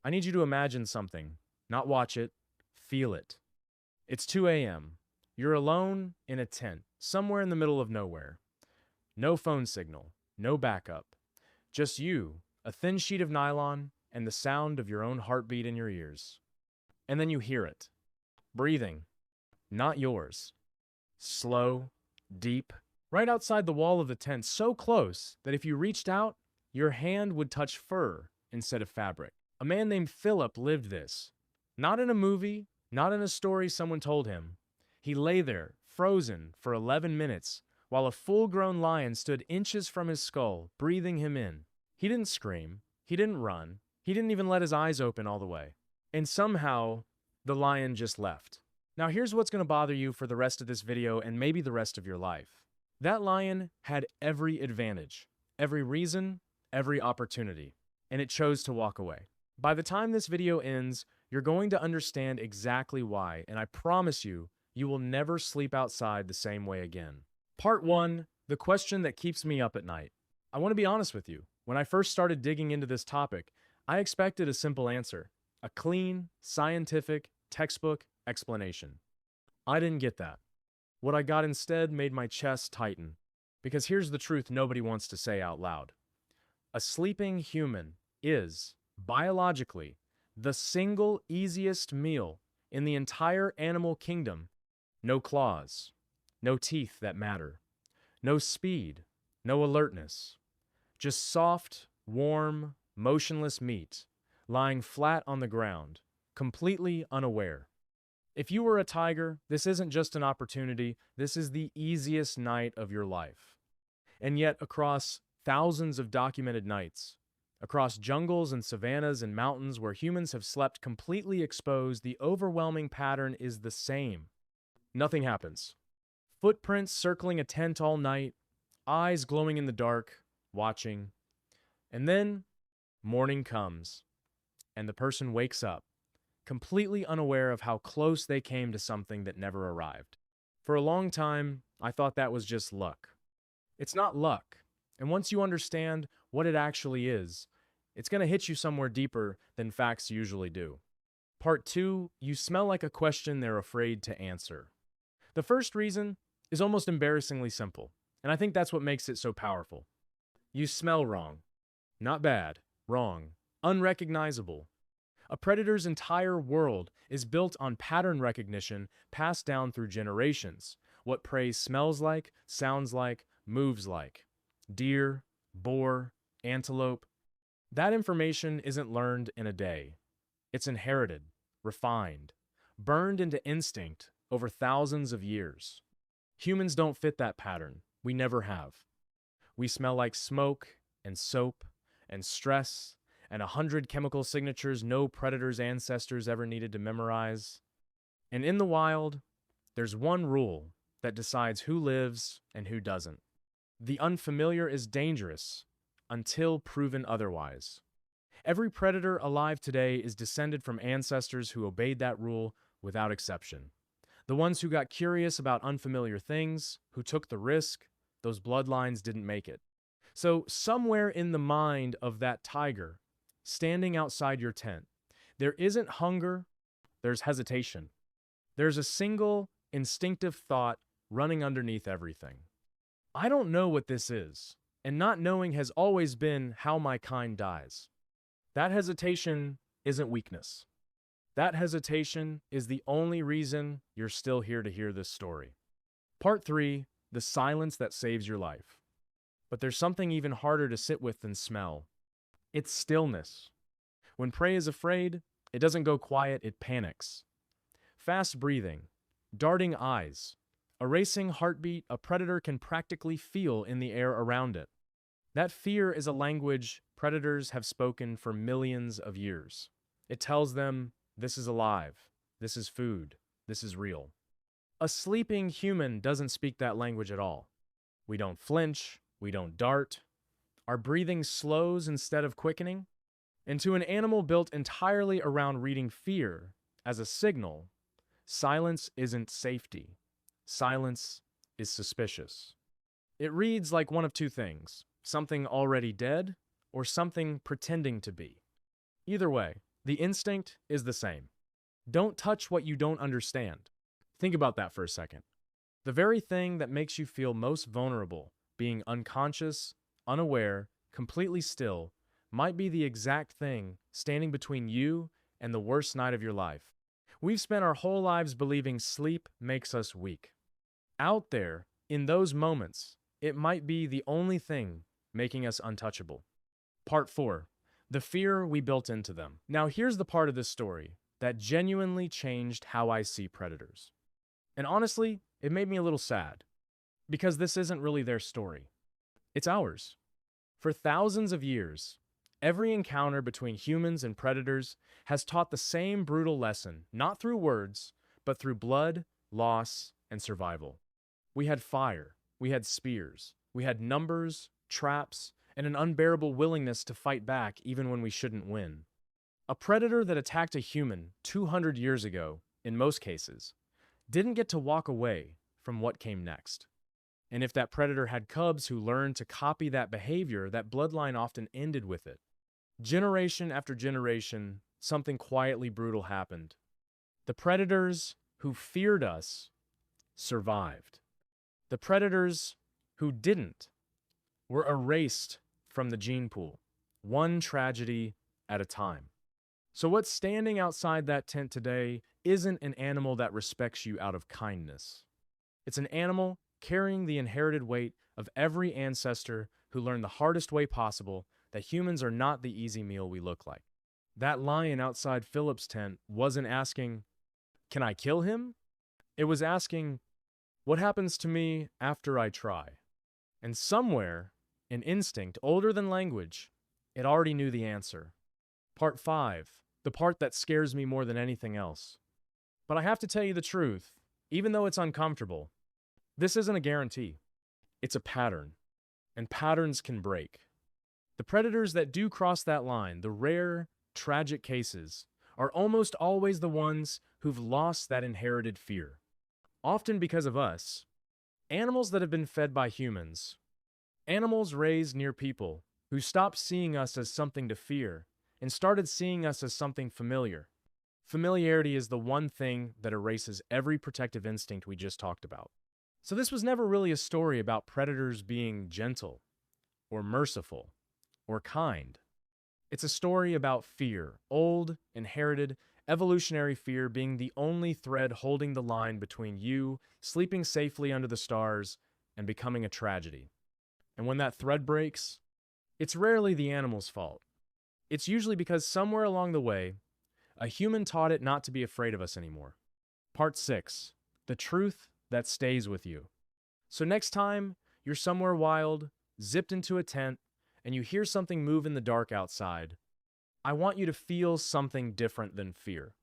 I need you to imagine something, not watch it, feel it. It's 2 a.m. You're alone in a tent, somewhere in the middle of nowhere. No phone signal, no backup. Just you, a thin sheet of nylon, and the sound of your own heartbeat in your ears. And then you hear it. Breathing. Not yours. Slow, deep, right outside the wall of the tent, so close that if you reached out, your hand would touch fur instead of fabric. A man named Philip lived this. Not in a movie, not in a story someone told him. He lay there, frozen, for 11 minutes, while a full-grown lion stood inches from his skull, breathing him in. He didn't scream. He didn't run. He didn't even let his eyes open all the way. And somehow, the lion just left. Now here's what's going to bother you for the rest of this video and maybe the rest of your life. That lion had every advantage, every reason, every opportunity, and it chose to walk away. By the time this video ends, you're going to understand exactly why, and I promise you, you will never sleep outside the same way again. Part 1, the question that keeps me up at night. I want to be honest with you. When I first started digging into this topic, I expected a simple answer, a clean, scientific, textbook explanation. I didn't get that. What I got instead made my chest tighten. Because here's the truth nobody wants to say out loud. A sleeping human is, biologically, the single easiest meal in the entire animal kingdom. No claws, no teeth that matter, no speed, no alertness. Just soft, warm, motionless meat, lying flat on the ground, completely unaware. If you were a tiger, this isn't just an opportunity, this is the easiest night of your life. And yet, across thousands of documented nights, across jungles and savannas and mountains where humans have slept completely exposed, the overwhelming pattern is the same. Nothing happens. Footprints circling a tent all night, eyes glowing in the dark, watching. And then, morning comes, and the person wakes up, completely unaware of how close they came to something that never arrived. For a long time, I thought that was just luck. It's not luck, and once you understand what it actually is, it's going to hit you somewhere deeper than facts usually do. Part 2, you smell like a question they're afraid to answer. The first reason is almost embarrassingly simple, and I think that's what makes it so powerful. You smell wrong. Not bad, wrong, unrecognizable. A predator's entire world is built on pattern recognition passed down through generations. What prey smells like, sounds like, moves like. Deer, boar, antelope. That information isn't learned in a day. It's inherited, refined, burned into instinct over thousands of years. Humans don't fit that pattern. We never have. We smell like smoke and soap and stress and 100 chemical signatures no predator's ancestors ever needed to memorize. And in the wild, there's one rule that decides who lives and who doesn't. The unfamiliar is dangerous until proven otherwise. Every predator alive today is descended from ancestors who obeyed that rule without exception. The ones who got curious about unfamiliar things, who took the risk, those bloodlines didn't make it. So somewhere in the mind of that tiger, standing outside your tent, there isn't hunger, there's hesitation. There's a single instinctive thought running underneath everything. I don't know what this is, and not knowing has always been how my kind dies. That hesitation isn't weakness. That hesitation is the only reason you're still here to hear this story. Part 3, the silence that saves your life. But there's something even harder to sit with than smell. It's stillness. When prey is afraid, it doesn't go quiet, it panics. Fast breathing, darting eyes, a racing heartbeat a predator can practically feel in the air around it. That fear is a language predators have spoken for millions of years. It tells them, this is alive, this is food, this is real. A sleeping human doesn't speak that language at all. We don't flinch, we don't dart. Our breathing slows instead of quickening. And to an animal built entirely around reading fear as a signal, silence isn't safety. Silence is suspicious. It reads like one of two things, something already dead or something pretending to be. Either way, The instinct is the same. Don't touch what you don't understand. Think about that for a second. The very thing that makes you feel most vulnerable, being unconscious, unaware, completely still, might be the exact thing standing between you and the worst night of your life. We've spent our whole lives believing sleep makes us weak. Out there, in those moments, it might be the only thing making us untouchable. Part 4. The fear we built into them. Now, here's the part of this story that genuinely changed how I see predators. And honestly, it made me a little sad, because this isn't really their story. It's ours. For thousands of years, every encounter between humans and predators has taught the same brutal lesson, not through words, but through blood, loss, and survival. We had fire, we had spears, we had numbers, traps, and an unbearable willingness to fight back even when we shouldn't win. A predator that attacked a human 200 years ago, in most cases, didn't get to walk away from what came next. And if that predator had cubs who learned to copy that behavior, that bloodline often ended with it. Generation after generation, something quietly brutal happened. The predators who feared us survived. The predators who didn't were erased from the gene pool, one tragedy at a time. So what's standing outside that tent today isn't an animal that respects you out of kindness. It's an animal carrying the inherited weight of every ancestor who learned the hardest way possible that humans are not the easy meal we look like. That lion outside Philip's tent wasn't asking, "Can I kill him?" It was asking, "What happens to me after I try?" And somewhere, an instinct older than language, it already knew the answer. Part 5, the part that scares me more than anything else. But I have to tell you the truth, even though it's uncomfortable, this isn't a guarantee. It's a pattern, and patterns can break. The predators that do cross that line, the rare, tragic cases, are almost always the ones who've lost that inherited fear. Often because of us. Animals that have been fed by humans. Animals raised near people who stopped seeing us as something to fear and started seeing us as something familiar. Familiarity is the one thing that erases every protective instinct we just talked about. So this was never really a story about predators being gentle or merciful or kind. It's a story about fear, old, inherited, evolutionary fear being the only thread holding the line between you sleeping safely under the stars and becoming a tragedy. And when that thread breaks, it's rarely the animal's fault. It's usually because somewhere along the way, a human taught it not to be afraid of us anymore. Part 6, the truth that stays with you. So next time you're somewhere wild, zipped into a tent, and you hear something move in the dark outside, I want you to feel something different than fear.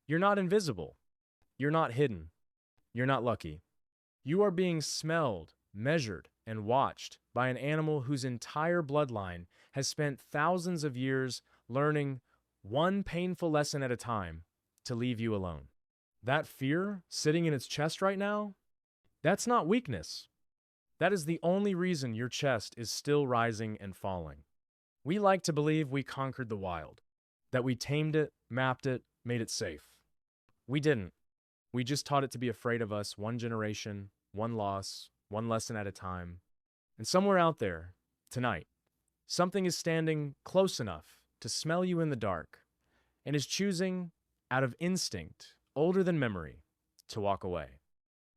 You're not invisible. You're not hidden. You're not lucky. You are being smelled, measured, and watched by an animal whose entire bloodline has spent thousands of years learning one painful lesson at a time to leave you alone. That fear sitting in its chest right now, that's not weakness. That is the only reason your chest is still rising and falling. We like to believe we conquered the wild, that we tamed it, mapped it, made it safe. We didn't. We just taught it to be afraid of us one generation, one loss, one lesson at a time. And somewhere out there, tonight, something is standing close enough to smell you in the dark and is choosing, out of instinct, older than memory, to walk away.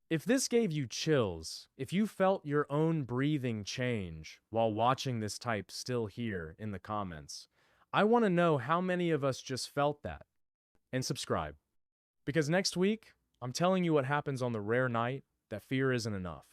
If this gave you chills, if you felt your own breathing change while watching this, type "still here" in the comments. I want to know how many of us just felt that. And subscribe. Because next week, I'm telling you what happens on the rare night that fear isn't enough.